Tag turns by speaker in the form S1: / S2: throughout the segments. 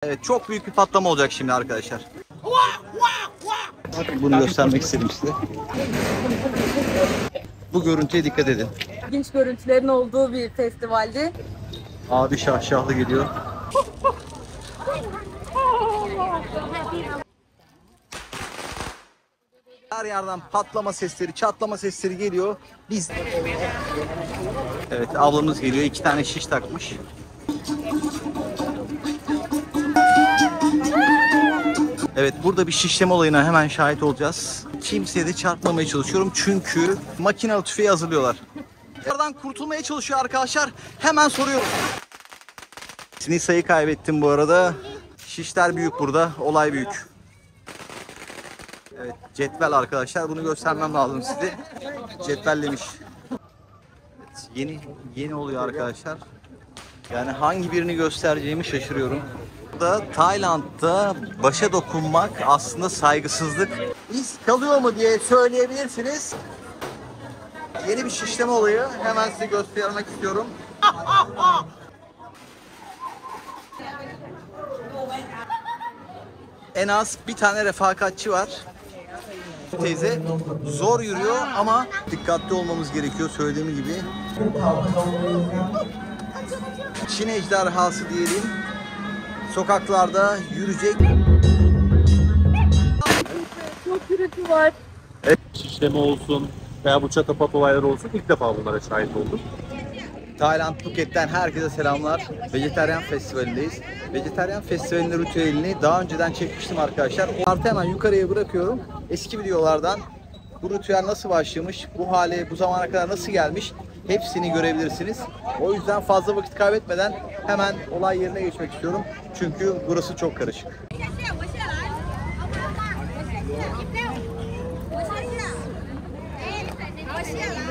S1: Evet, çok büyük bir patlama olacak şimdi arkadaşlar. Bunu göstermek istedim size. Bu görüntüye dikkat edin.
S2: İlginç görüntülerin olduğu bir festivaldi.
S1: Abi şahşahlı geliyor. Her yerden patlama sesleri, çatlama sesleri geliyor. Biz... Evet, ablamız geliyor. 2 tane şiş takmış. Evet, burada bir şişleme olayına hemen şahit olacağız. Kimseye de çarpmamaya çalışıyorum çünkü makinalı tüfeği hazırlıyorlar. Oradan kurtulmaya çalışıyor arkadaşlar. Hemen soruyorum. Nisa'yı kaybettim bu arada. Şişler büyük burada. Olay büyük. Evet, cetvel arkadaşlar. Bunu göstermem lazım size. Cetvellemiş. Evet, yeni oluyor arkadaşlar. Yani hangi birini göstereceğimi şaşırıyorum. Tayland'da başa dokunmak aslında saygısızlık. İz kalıyor mu diye söyleyebilirsiniz. Yeni bir şişleme olayı. Hemen size göstermek istiyorum. En az bir tane refakatçi var. Teyze zor yürüyor ama dikkatli olmamız gerekiyor söylediğim gibi. Çin ejderhası diyelim. Sokaklarda yürüyecek.
S2: Çok gürültü var.
S3: Şişleme olsun veya bu çatapat olayları olsun ilk defa bunlara şahit oldum.
S1: Tayland Phuket'ten herkese selamlar. Vejetaryen Festivali'ndeyiz. Vejetaryen Festivali'nin ritüelini daha önceden çekmiştim arkadaşlar. Artı hemen yukarıya bırakıyorum. Eski videolardan bu ritüel nasıl başlamış, bu hale, bu zamana kadar nasıl gelmiş hepsini görebilirsiniz. O yüzden fazla vakit kaybetmeden hemen olay yerine geçmek istiyorum. Çünkü burası çok karışık.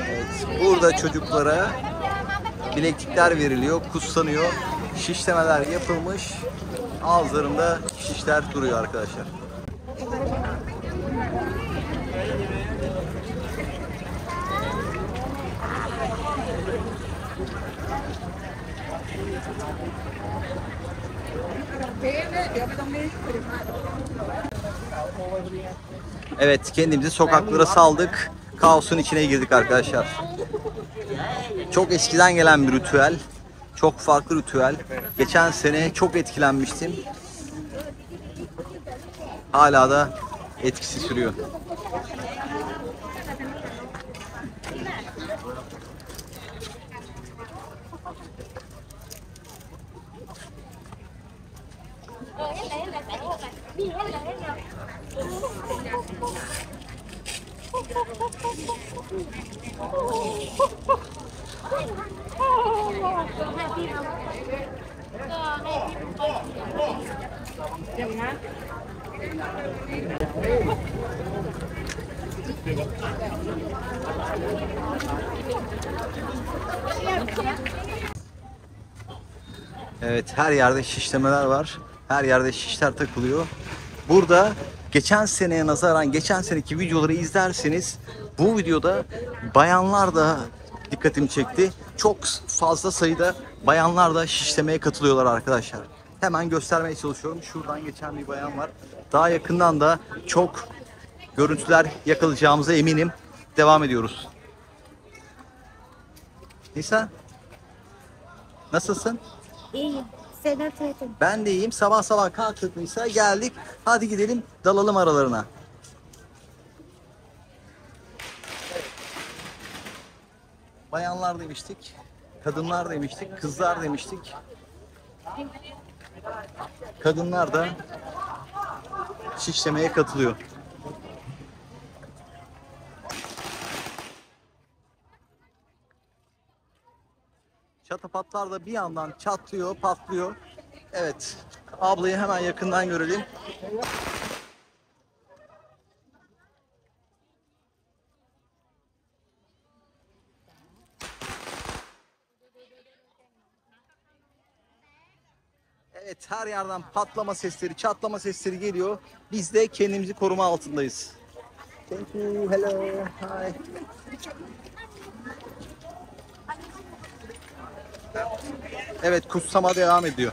S1: Evet, burada çocuklara bileklikler veriliyor, kutsanıyor, şişlemeler yapılmış, ağızlarında şişler duruyor arkadaşlar. Evet, kendimizi sokaklara saldık, kaosun içine girdik arkadaşlar. Çok eskiden gelen bir ritüel. Çok farklı ritüel. Geçen sene çok etkilenmiştim. Hala da etkisi sürüyor. Evet, her yerde şişlemeler var. Her yerde şişler takılıyor. Burada geçen seneye nazaran geçen seneki videoları izlerseniz bu videoda bayanlar da dikkatimi çekti. Çok fazla sayıda bayanlar da şişlemeye katılıyorlar arkadaşlar. Hemen göstermeye çalışıyorum. Şuradan geçen bir bayan var. Daha yakından da çok görüntüler yakalayacağımıza eminim. Devam ediyoruz. Nisa, nasılsın?
S4: İyiyim. Sen nasılsın?
S1: Ben de iyiyim. Sabah sabah kalktık Nisa, geldik. Hadi gidelim dalalım aralarına. Bayanlar demiştik, kadınlar demiştik, kızlar demiştik. Kadınlar da şişlemeye katılıyor. Çatapatlar da bir yandan çatlıyor, patlıyor. Evet, ablayı hemen yakından görelim. Evet, her yerden patlama sesleri, çatlama sesleri geliyor. Biz de kendimizi koruma altındayız. Thank you, hello, hi. Evet, kutsama devam ediyor.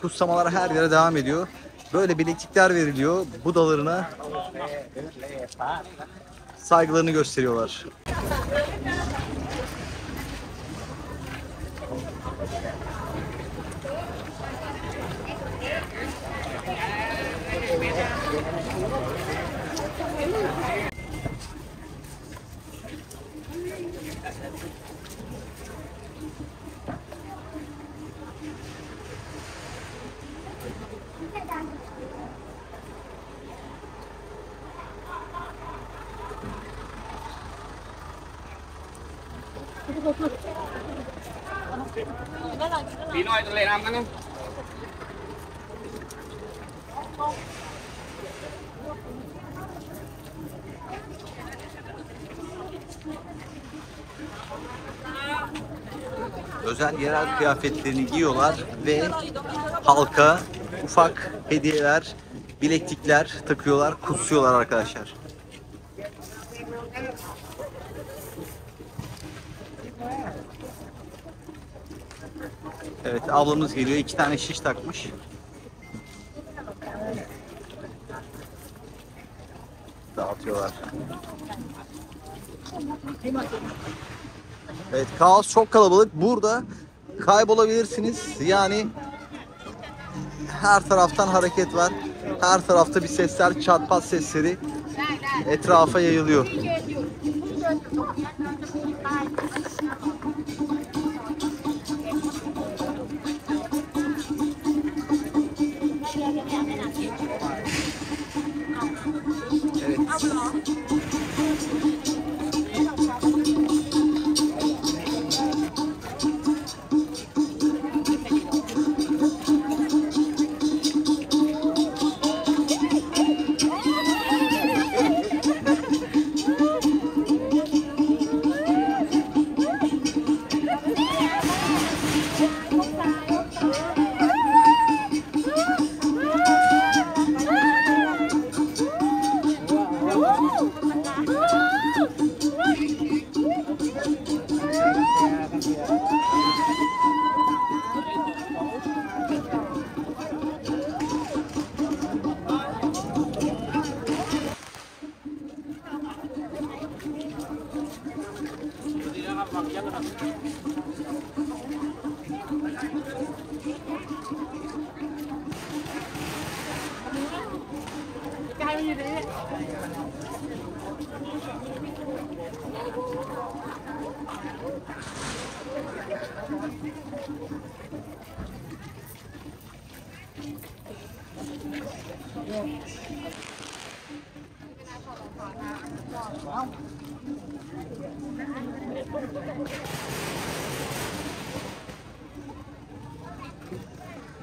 S1: Kutsamalar her yere devam ediyor. Böyle bileklikler veriliyor. Budalarına saygılarını gösteriyorlar.
S5: Pinoy tôi lên ăn cái
S1: Özel yerel kıyafetlerini giyiyorlar ve halka ufak hediyeler, bileklikler takıyorlar, kutsuyorlar arkadaşlar. Evet, ablamız geliyor. 2 tane şiş takmış. Dağıtıyorlar. Evet, kaos çok kalabalık. Burada kaybolabilirsiniz. Yani her taraftan hareket var. Her tarafta bir sesler, çatpat sesleri etrafa yayılıyor.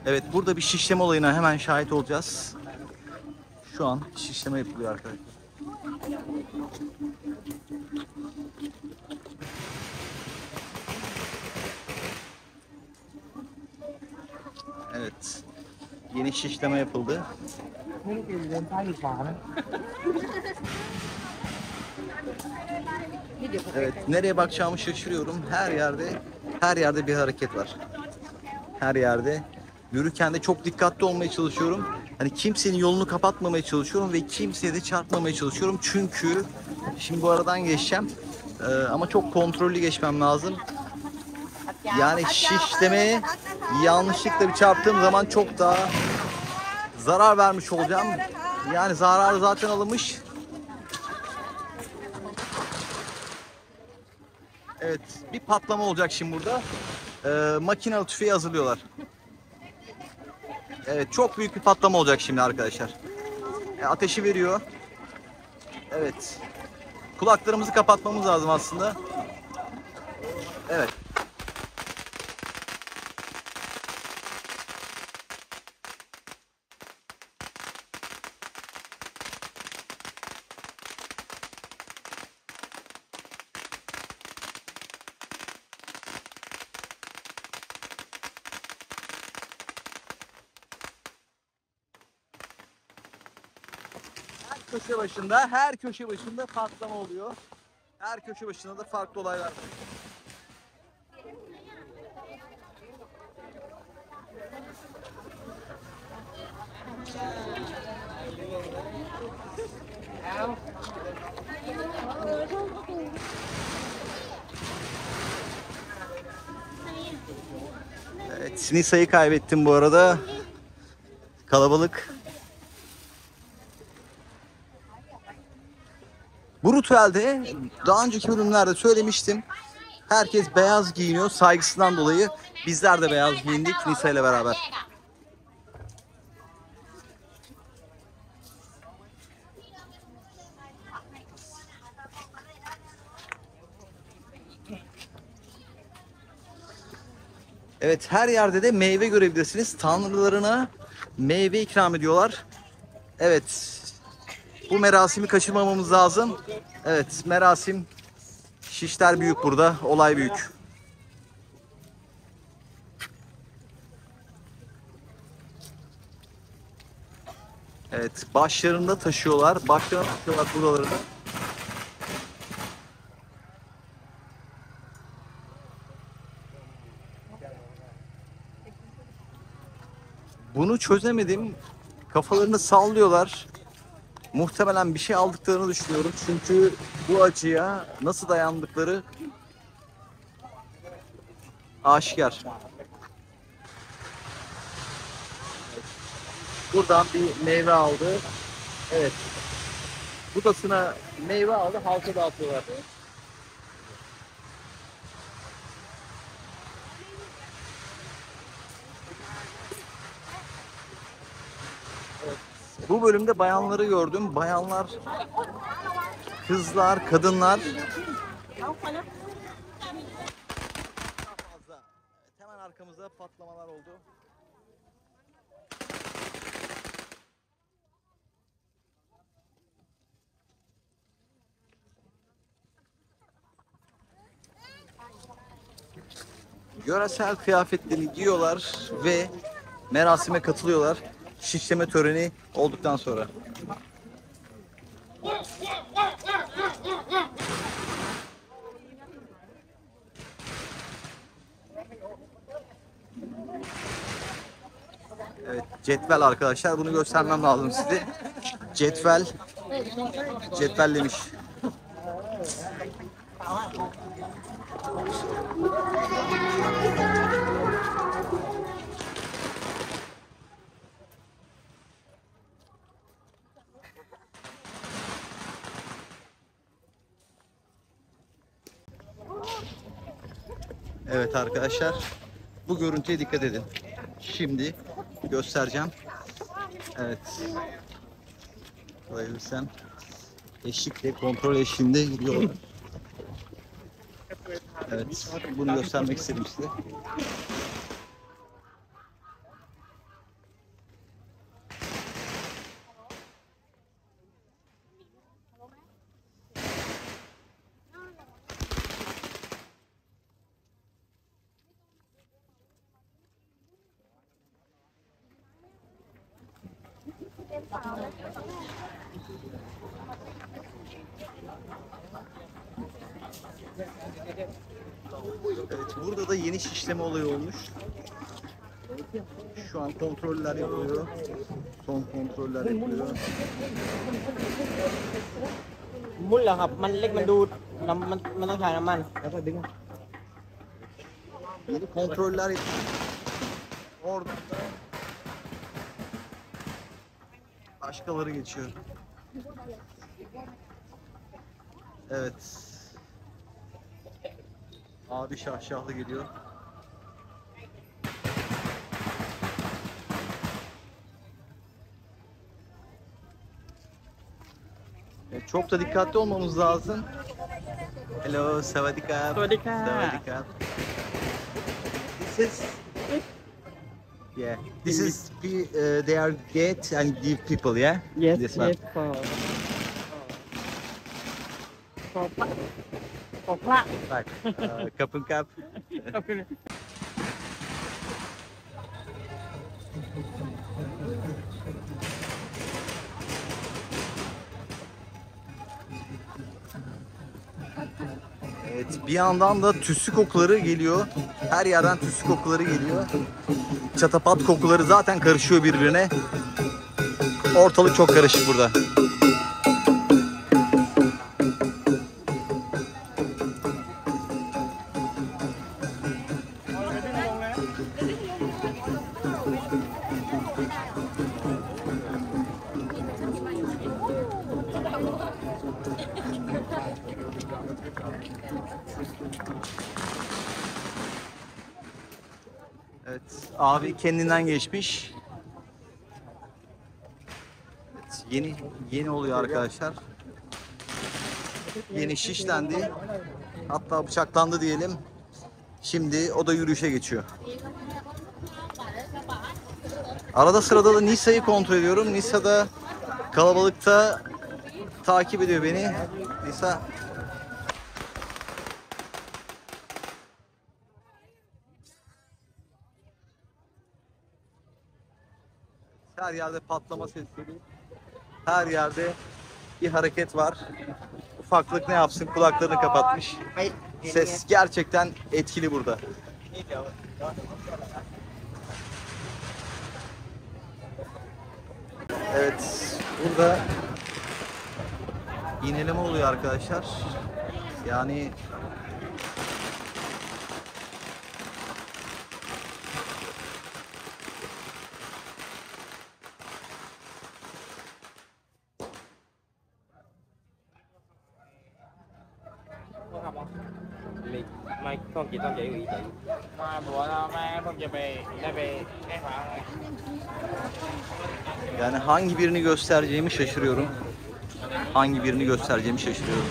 S1: Evet, burada bir şişleme olayına hemen şahit olacağız. Şu an şişleme yapılıyor arkadaşlar. Evet. Yeni şişleme yapıldı. Evet, nereye bakacağımı şaşırıyorum. Her yerde bir hareket var. Her yerde. Yürürken de çok dikkatli olmaya çalışıyorum. Hani kimsenin yolunu kapatmamaya çalışıyorum ve kimseye de çarpmamaya çalışıyorum. Çünkü şimdi bu aradan geçeceğim. Ama çok kontrollü geçmem lazım. Yani şişlemeye yanlışlıkla bir çarptığım zaman çok daha zarar vermiş olacağım. Yani zararı zaten alınmış. Evet, bir patlama olacak şimdi burada. Makinalı tüfeği hazırlıyorlar. Evet, çok büyük bir patlama olacak şimdi arkadaşlar. Ateşi veriyor. Evet. Kulaklarımızı kapatmamız lazım aslında. Evet. Her köşe başında patlama oluyor. Her köşe başında da farklı olaylar var. Evet, Nisa'yı kaybettim bu arada. Kalabalık. Bu ritüelde daha önceki bölümlerde söylemiştim. Herkes beyaz giyiniyor saygısından dolayı. Bizler de beyaz giyindik Nisa ile beraber. Evet, her yerde de meyve görebilirsiniz. Tanrılarına meyve ikram ediyorlar. Evet, bu merasimi kaçırmamamız lazım. Evet, merasim, şişler büyük burada, olay büyük. Evet, başlarında taşıyorlar, başlarına taşıyorlar buralarını. Bunu çözemedim. Kafalarını sallıyorlar. Muhtemelen bir şey aldıklarını düşünüyorum. Çünkü bu acıya nasıl dayandıkları aşikar. Buradan bir meyve aldı. Evet. Budasına meyve aldı, halka dağıtıyorlar. Bu bölümde bayanları gördüm. Bayanlar, kızlar, kadınlar. Hemen arkamızda patlamalar oldu. Yöresel kıyafetlerini giyiyorlar ve merasime katılıyorlar. Şişleme töreni olduktan sonra. Evet, cetvel arkadaşlar. Bunu göstermem lazım size. Cetvellemiş. Evet arkadaşlar, bu görüntüye dikkat edin. Şimdi göstereceğim. Evet. Koyabilirsem eşlikle, kontrol eşliğinde gidiyorlar. Evet, bunu göstermek istedim size. Evet, burada da yeni şişleme olayı olmuş. Şu an kontroller yapılıyor. Son kontroller yapılıyor.
S5: มุ้นเหรอครับมันเล็กมันดูมันต้องใช้น้ำมันแล้วก็ดึง
S1: Yeni kontroller yapılıyor. Orada başkaları geçiyor. Evet. Abi şahşahlı geliyor. Evet, çok da dikkatli olmamız lazım. Hello, savadika.
S5: Sawadika.
S1: Savadika. This is yeah. This is they are get and give people, yeah.
S5: yes
S1: This one.
S5: yes for พระ
S1: Bak, kapın kap.
S5: ขอบคุณ
S1: Evet, bir yandan da tütsü kokuları geliyor. Her yerden tütsü kokuları geliyor. Çatapat kokuları zaten karışıyor birbirine. Ortalık çok karışık burada. abi kendinden geçmiş. Evet, yeni oluyor arkadaşlar. Yeni şişlendi. Hatta bıçaklandı diyelim. Şimdi o da yürüyüşe geçiyor. Arada sırada da Nisa'yı kontrol ediyorum. Nisa da kalabalıkta takip ediyor beni. Nisa. Her yerde patlama sesleri. Her yerde bir hareket var. Ufaklık ne yapsın? Kulaklarını kapatmış. Ses gerçekten etkili burada. Evet, burada iğneleme oluyor arkadaşlar. Yani
S5: Mai con chị tao chạy ủy chị. Mai bữa đó mai conจะไปได้ไปแก้ขวา
S1: yani hangi birini göstereceğimi şaşırıyorum. Hangi birini göstereceğimi şaşırıyorum.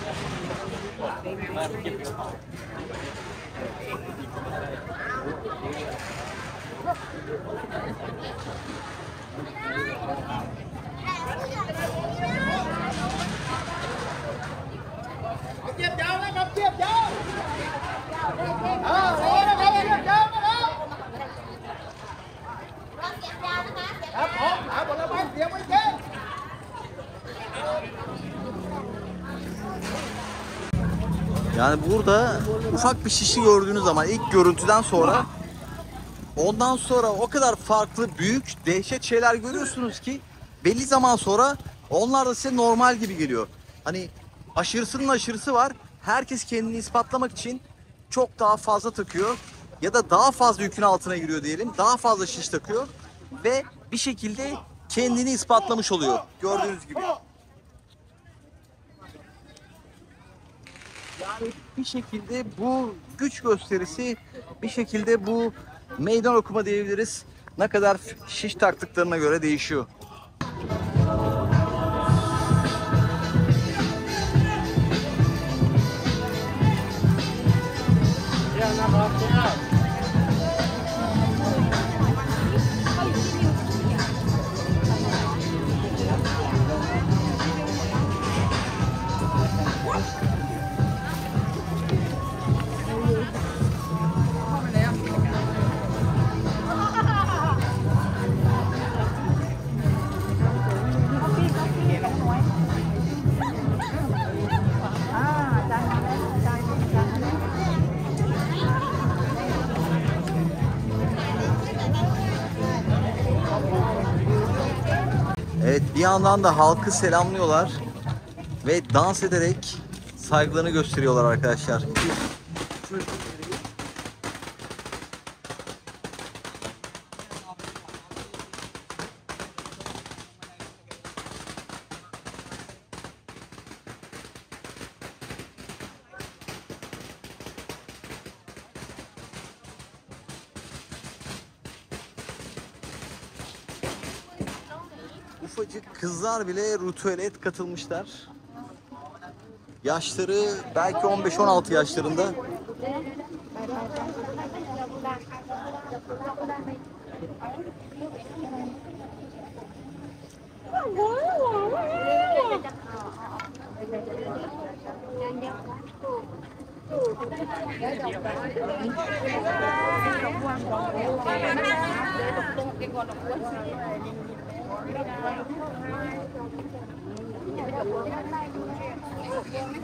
S1: Yani burada ufak bir şişi gördüğünüz zaman ilk görüntüden sonra ondan sonra o kadar farklı, büyük, dehşet şeyler görüyorsunuz ki belli zaman sonra onlar da size normal gibi geliyor. Hani aşırısının aşırısı var. Herkes kendini ispatlamak için çok daha fazla takıyor ya da daha fazla yükün altına giriyor diyelim. Daha fazla şiş takıyor ve bir şekilde kendini ispatlamış oluyor. Gördüğünüz gibi. Yani bir şekilde bu güç gösterisi, bir şekilde bu meydan okuma diyebiliriz. Ne kadar şiş taktıklarına göre değişiyor. Evet, bir yandan da halkı selamlıyorlar ve dans ederek saygılarını gösteriyorlar arkadaşlar. Ufacık kızlar bile ritüele katılmışlar. Yaşları belki 15-16 yaşlarında.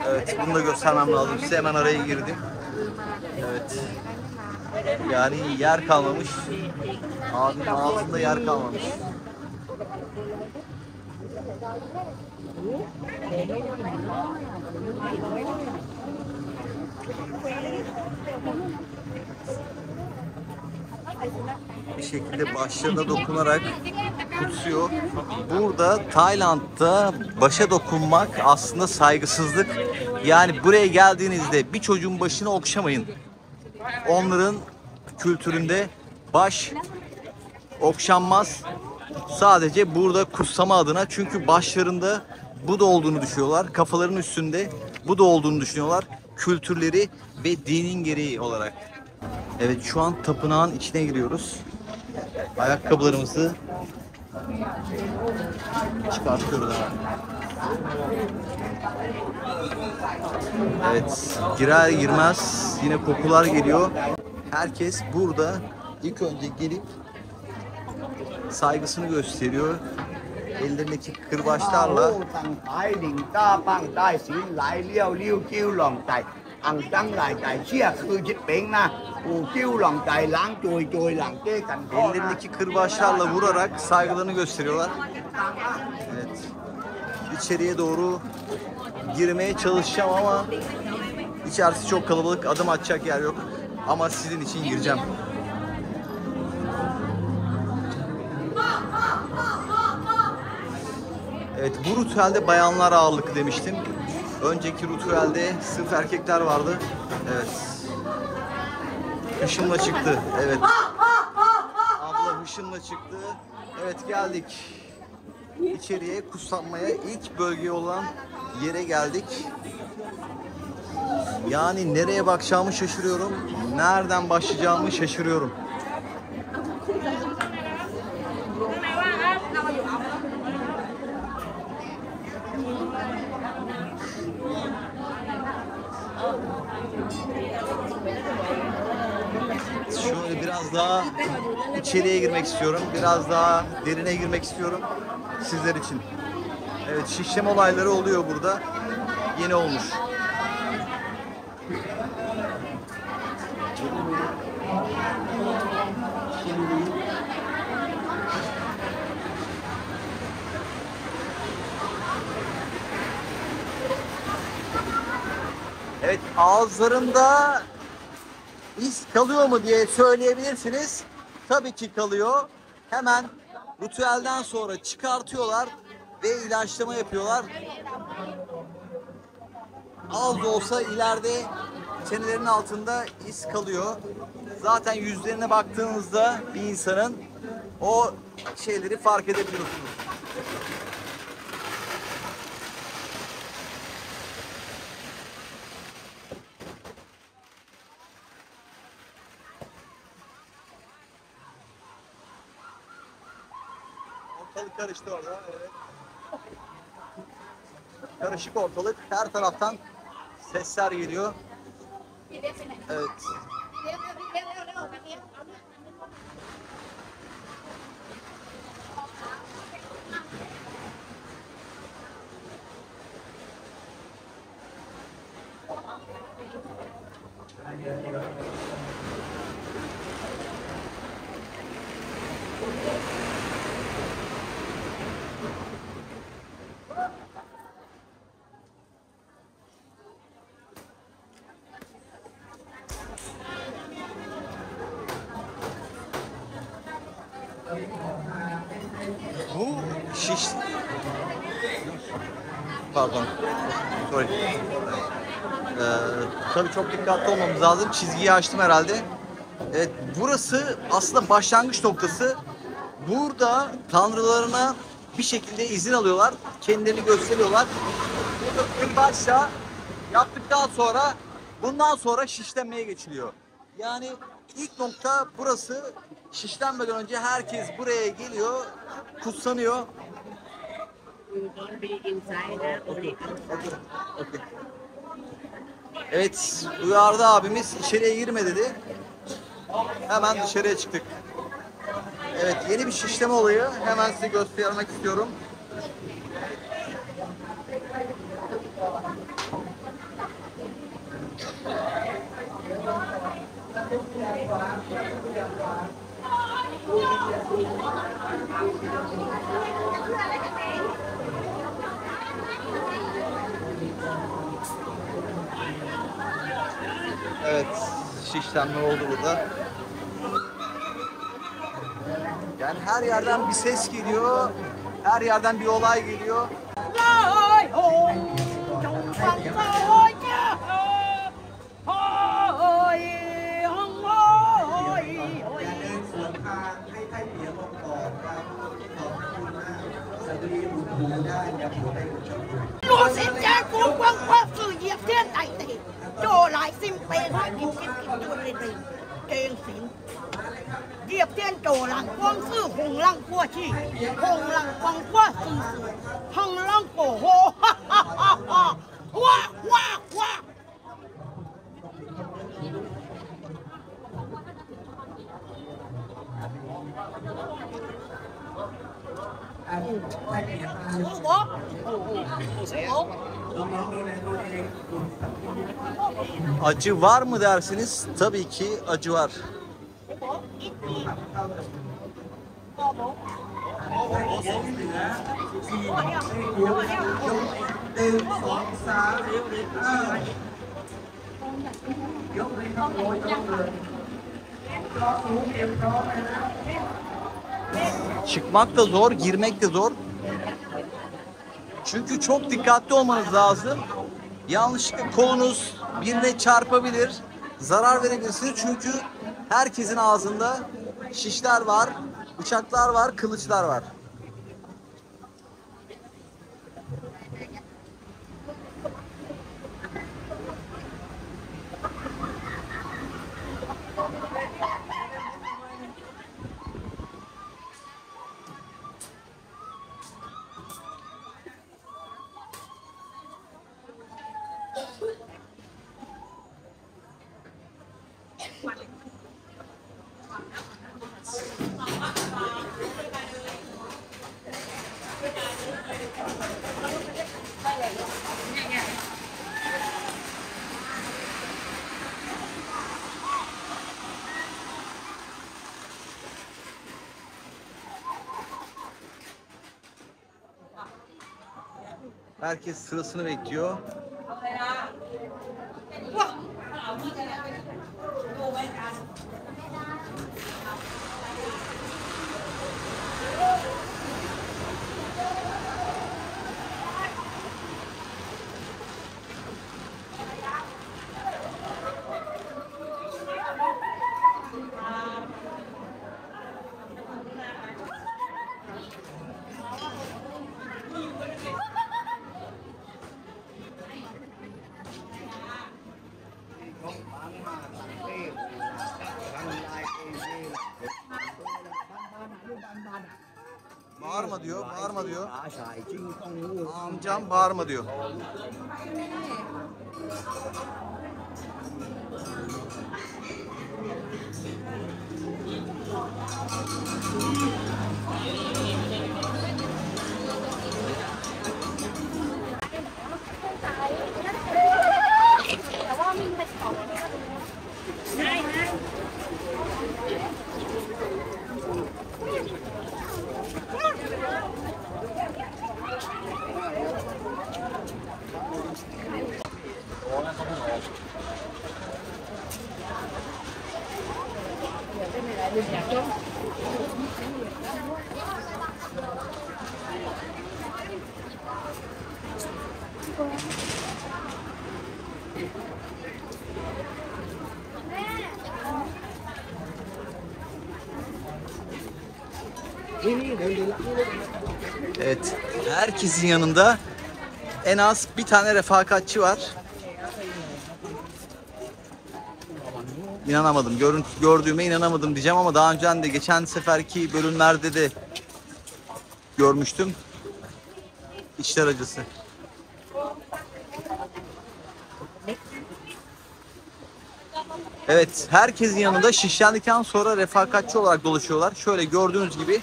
S1: Evet, bunu da göstermem lazım. Size hemen araya girdim. Evet. Yani yer kalmamış. Abinin ağzında yer kalmamış. Bir şekilde başlarına dokunarak kutsuyor. Burada Tayland'da başa dokunmak aslında saygısızlık. Yani buraya geldiğinizde bir çocuğun başını okşamayın. Onların kültüründe baş okşanmaz. Sadece burada kutsama adına, çünkü başlarında Buda olduğunu düşünüyorlar. Kafalarının üstünde Buda olduğunu düşünüyorlar. Kültürleri ve dinin gereği olarak. Evet, şu an tapınağın içine giriyoruz. Ayakkabılarımızı çıkartıyoruz hemen. Evet, girer girmez yine kokular geliyor. Herkes burada ilk önce gelip saygısını gösteriyor. Ellerindeki kırbaçlarla. Ellerindeki kırbaçlarla vurarak saygılarını gösteriyorlar. Evet. İçeriye doğru girmeye çalışacağım ama içerisi çok kalabalık. Adım atacak yer yok. Ama sizin için gireceğim. Evet, bu ritüelde bayanlar ağırlıklı demiştim. Önceki ritüelde sırf erkekler vardı. Evet. Hışımla çıktı. Evet. Abla hışımla çıktı. Evet, geldik. İçeriye kutsanmaya, ilk bölge olan yere geldik. Yani nereye bakacağımı şaşırıyorum. Nereden başlayacağımı şaşırıyorum. Şöyle biraz daha içeriye girmek istiyorum. Biraz daha derine girmek istiyorum sizler için. Evet, şişleme olayları oluyor burada. Yeni olmuş. Evet, ağızlarında iz kalıyor mu diye söyleyebilirsiniz. Tabii ki kalıyor. Hemen ritüelden sonra çıkartıyorlar ve ilaçlama yapıyorlar. Az da olsa ileride çenelerinin altında iz kalıyor. Zaten yüzlerine baktığınızda bir insanın o şeyleri fark edebiliyorsunuz. Ortalık karıştı orada. Evet. Karışık ortalık. Her taraftan sesler geliyor. Evet. Bu şiş... Pardon. Sorry. Tabii çok dikkatli olmamız lazım. Çizgiyi açtım herhalde. Evet, burası aslında başlangıç noktası. Burada tanrılarına bir şekilde izin alıyorlar. Kendilerini gösteriyorlar. Burada ilk başta yaptıktan sonra bundan sonra şişlenmeye geçiliyor. Yani ilk nokta burası. Şişlenmeden önce herkes buraya geliyor, kutsanıyor. Evet, uyardı abimiz, içeriye girme dedi. Hemen dışarıya çıktık. Evet, yeni bir şişleme olayı. Hemen size göstermek istiyorum. Evet, şişlenme oldu burada. Yani her yerden bir ses geliyor, her yerden bir olay geliyor.
S6: Lô xin cha cuốn quân quốc sự diệt thiên đại tỷ. Cho lại xin bề nói kịp chuồn lên rình. Kênh xin. Diệp thiên trổ lăng quân sư hùng lăng qua chi. Hùng lăng quân qua sư sư. Hùng lăng cổ hồ. Ha ha ha ha. Hoa hoa hoa.
S1: Acı var mı dersiniz? Tabii ki acı var. Çıkmak da zor, girmek de zor. Çünkü çok dikkatli olmanız lazım. Yanlışlıkla kolunuz birine çarpabilir, zarar verebilirsiniz. Çünkü herkesin ağzında şişler var, bıçaklar var, kılıçlar var. Herkes sırasını bekliyor. Bağırma diyor, bağırma diyor. Amcam bağırma diyor. Evet, herkesin yanında en az bir tane refakatçi var. İnanamadım, gördüğüme inanamadım diyeceğim ama daha önceden de geçen seferki bölümlerde de görmüştüm. İçler acısı. Evet, herkesin yanında şişlendikten sonra refakatçi olarak dolaşıyorlar. Şöyle gördüğünüz gibi.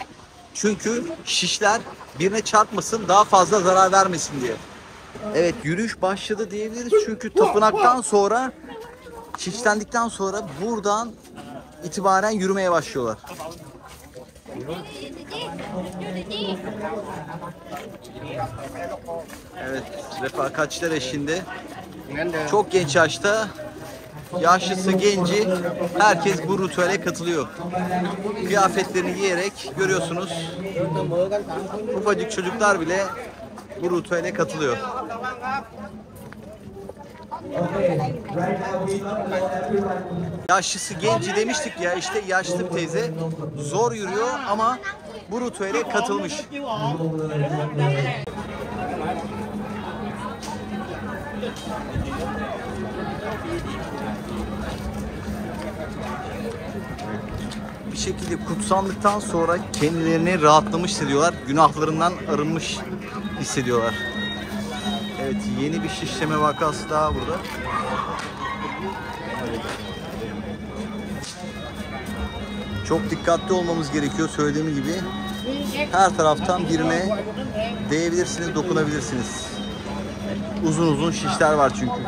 S1: Çünkü şişler birine çarpmasın, daha fazla zarar vermesin diye. Evet, yürüyüş başladı diyebiliriz. Çünkü tapınaktan sonra, şişlendikten sonra buradan itibaren yürümeye başlıyorlar. Evet, refakatçiler eşliğinde çok genç yaşta, yaşlısı, genci, herkes bu ritüele katılıyor. Kıyafetlerini giyerek görüyorsunuz. Ufacık çocuklar bile bu ritüele katılıyor. Yaşlısı, genci demiştik ya, işte yaşlı bir teyze zor yürüyor ama bu ritüele katılmış. Bir şekilde kutsandıktan sonra kendilerini rahatlamış hissediyorlar. Günahlarından arınmış hissediyorlar. Evet, yeni bir şişleme vakası daha burada. Çok dikkatli olmamız gerekiyor söylediğim gibi. Her taraftan birine değebilirsiniz, dokunabilirsiniz. Uzun uzun şişler var çünkü.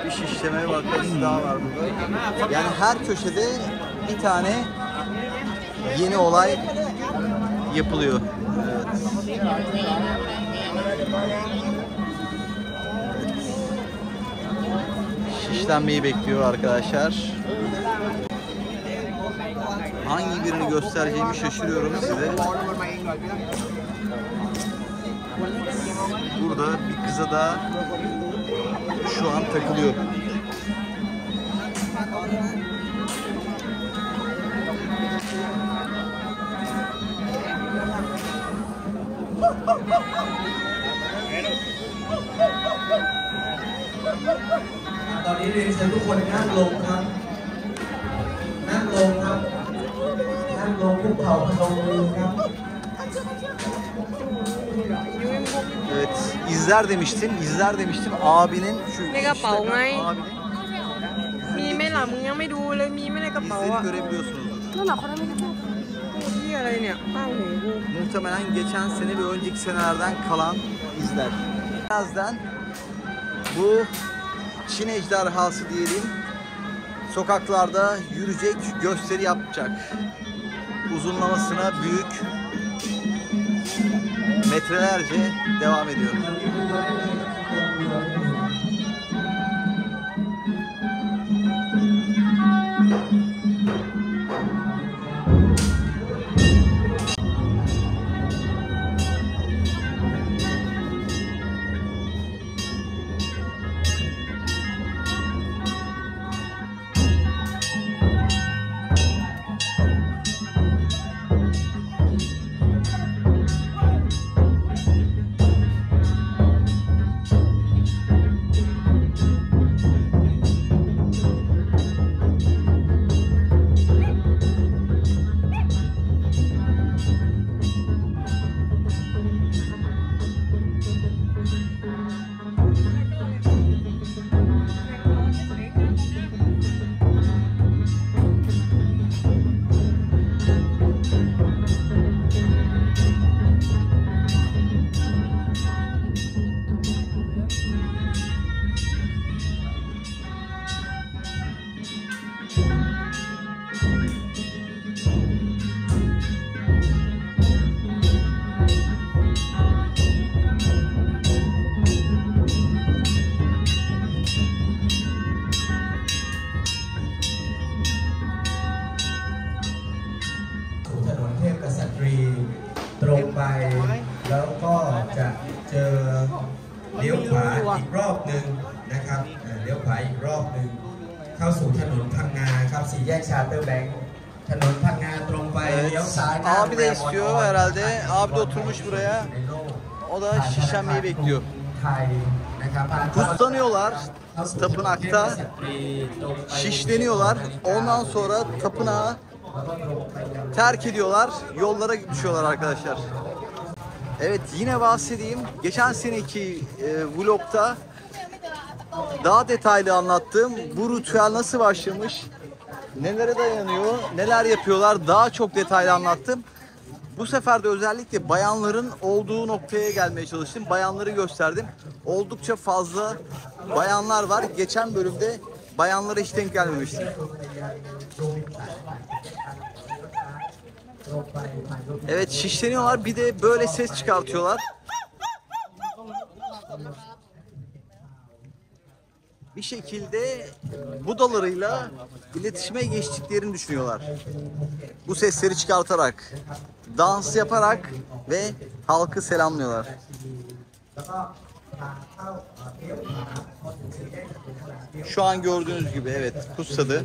S1: Bir şişleme vakası daha var burada. Yani her köşede bir tane yeni olay yapılıyor. Evet. Şişlenmeyi bekliyor arkadaşlar. Hangi birini göstereceğimi şaşırıyorum size. Burada bir kıza da şu an takılıyor.
S7: ตอนนี้เรียนเชิญทุกคนนั่งลงครับนั่งลงครับนั่งลงคุกเข่าพนมมือครับ
S1: Evet, izler demiştim. Abinin şu
S8: ในกระเป๋าไง
S1: abinin
S8: มีไหมล่ะมึงยังไม่ดูเลยมีไหมในกระเป๋า
S1: izleri
S8: อ่ะ
S1: görebiliyorsunuz.
S2: นั่นเหรอเขาทำไม่ได้
S8: ที่อะไรเนี่ยป้าหูกู
S1: Muhtemelen geçen sene ve önceki senelerden kalan izler. Birazdan bu Çin ejderhası diyelim sokaklarda yürüyecek, gösteri yapacak. Uzunlamasına büyük metrelerce devam ediyor.
S7: แล้วก็จะเจอเลี้ยวขวาอีกรอบหนึ่งนะครับเลี้ยวขวาอีกรอบหนึ่งเข้าสู่ถนนพังงาครับสี่แยกชาร์เตอร์แบงค์ถนนพังงาตรงไปเลี้ยวซ้าย
S1: Abi de istiyor herhalde. Abi de oturmuş buraya. O da şişlenmeyi bekliyor.
S7: ไทยนะครับ
S1: Kutlanıyorlar tapınakta. Şişleniyorlar. Ondan sonra tapınağı terk ediyorlar. Yollara düşüyorlar arkadaşlar. Evet, yine bahsedeyim. Geçen seneki vlogta daha detaylı anlattığım bu ritüel nasıl başlamış, nelere dayanıyor, neler yapıyorlar daha çok detaylı anlattım. Bu sefer de özellikle bayanların olduğu noktaya gelmeye çalıştım. Bayanları gösterdim. Oldukça fazla bayanlar var. Geçen bölümde bayanlara hiç denk gelmemiştim. Evet, şişleniyorlar. Bir de böyle ses çıkartıyorlar. bir şekilde Budalarıyla iletişime geçtiklerini düşünüyorlar. Bu sesleri çıkartarak, dans yaparak ve halkı selamlıyorlar. Şu an gördüğünüz gibi evet kutsadı.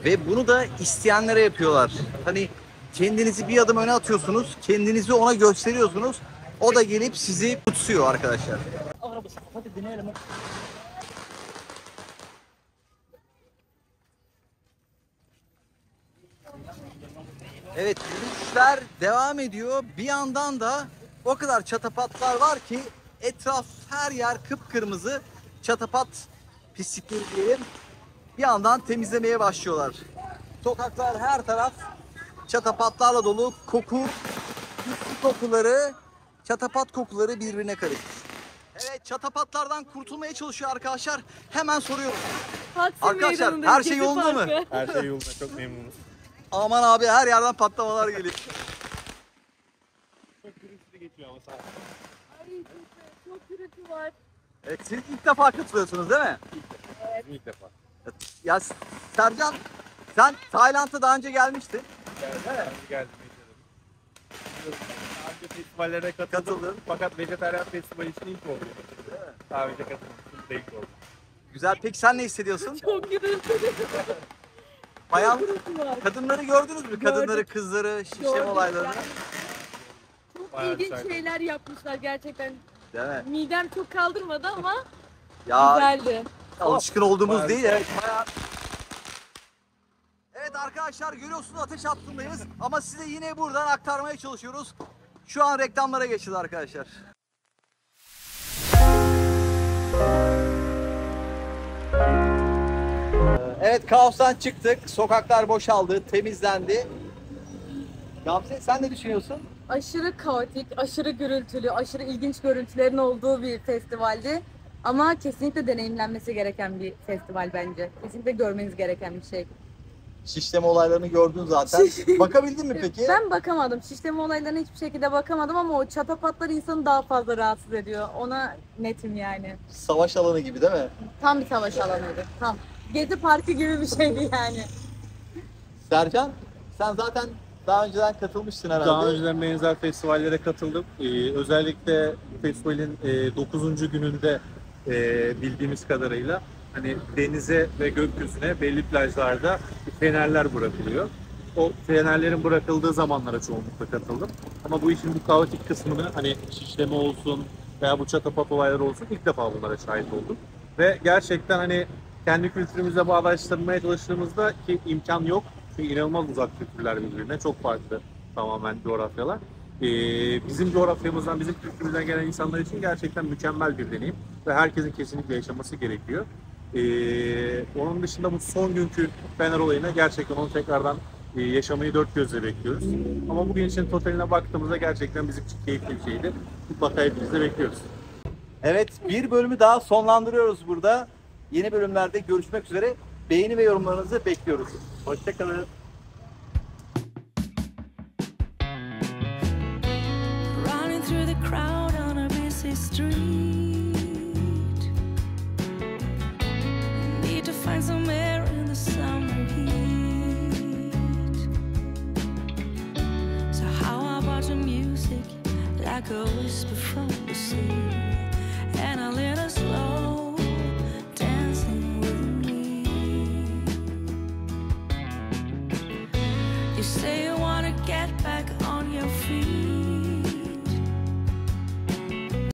S1: Ve bunu da isteyenlere yapıyorlar. Hani kendinizi bir adım öne atıyorsunuz, kendinizi ona gösteriyorsunuz. O da gelip sizi kutsuyor arkadaşlar. Evet, yürüyüşler devam ediyor. Bir yandan da o kadar çatapatlar var ki etraf her yer kıpkırmızı. Çatapat pislikleri diyelim. Bir yandan temizlemeye başlıyorlar. Sokaklar her taraf çatapatlarla dolu. Pislik kokuları, çatapat kokuları birbirine karışmış. Evet, çatapatlardan kurtulmaya çalışıyor arkadaşlar. Hemen soruyorum.
S2: Taksim
S1: Arkadaşlar,
S2: Meydanı'nda
S1: her şey
S2: Gezi
S1: yolunda mı?
S2: Parkı.
S3: Her şey yolunda, çok memnunuz.
S1: Aman abi her yerden patlamalar geliyor.
S3: Çok gürültülü geçiyor ama saat.
S2: Ay, çok gürültü var.
S1: Evet, siz ilk defa katılıyorsunuz değil mi?
S3: İlk defa.
S1: Ya Sercan, sen Tayland'a daha önce gelmiştin.
S3: Geldim, geldim. Daha önce festivallere katıldım. Fakat vejetaryen festivali için ilk oldu. Daha önce katılmıştım, ilk oldu.
S1: Güzel, peki sen ne hissediyorsun?
S2: Çok gürültülü.
S1: Bayan,
S2: Gürültü var.
S1: kadınları gördünüz mü? Kadınları,
S2: Gördüm.
S1: kızları, şişleme
S2: Gördüm.
S1: olaylarını.
S2: Yani çok
S3: Bayağı
S2: ilginç
S3: güzel.
S2: şeyler yapmışlar gerçekten.
S1: Değil mi?
S2: Midem çok kaldırmadı ama
S1: Ya
S2: güzeldi.
S1: alışkın olduğumuz
S3: Bayağı
S1: değil. Evet, bayağı... Evet arkadaşlar görüyorsunuz ateş hattındayız. Ama size yine buradan aktarmaya çalışıyoruz. Şu an reklamlara geçeceğiz arkadaşlar. Evet, kaostan çıktık. Sokaklar boşaldı, temizlendi. Gamze sen ne düşünüyorsun?
S2: Aşırı kaotik, aşırı gürültülü, aşırı ilginç görüntülerin olduğu bir festivaldi. Ama kesinlikle deneyimlenmesi gereken bir festival bence. Kesinlikle görmeniz gereken bir şey.
S1: Şişleme olaylarını gördün zaten. Bakabildin mi peki?
S2: Ben bakamadım. Şişleme olaylarına hiçbir şekilde bakamadım ama o çatapatlar insanı daha fazla rahatsız ediyor. Ona netim yani.
S1: Savaş alanı gibi değil mi?
S2: Tam bir savaş alanıydı. Tam. Gezi parkı gibi bir şeydi yani.
S1: Sercan, sen zaten daha önceden katılmıştın herhalde.
S3: Daha önceden benzer festivallere katıldım. Özellikle festivalin 9. gününde bildiğimiz kadarıyla hani denize ve gökyüzüne belli plajlarda fenerler bırakılıyor. O fenerlerin bırakıldığı zamanlara çoğunlukla katıldım. Ama bu işin bu kaotik kısmını hani şişleme olsun veya bu çatapat olayları olsun ilk defa bunlara şahit oldum. Ve gerçekten hani kendi kültürümüze bağdaştırmaya çalıştığımızda ki imkan yok. Çünkü inanılmaz uzak kültürler birbirine. Çok farklı tamamen coğrafyalar. Bizim coğrafyamızdan, bizim kültürümüzden gelen insanlar için gerçekten mükemmel bir deneyim. Ve herkesin kesinlikle yaşaması gerekiyor. Onun dışında bu son günkü Fener olayına gerçekten onu tekrardan yaşamayı dört gözle bekliyoruz. Ama bugün için totaline baktığımızda gerçekten bizim için keyifli bir şeydi. Mutlaka hepinizi de bekliyoruz.
S1: Evet, bir bölümü daha sonlandırıyoruz burada. Yeni bölümlerde görüşmek üzere. Beğeni ve yorumlarınızı bekliyoruz. Hoşçakalın.
S9: Running through the crowd on a busy street. Need to find some air in the summer heat. So how about your music, like a whisper from the sea?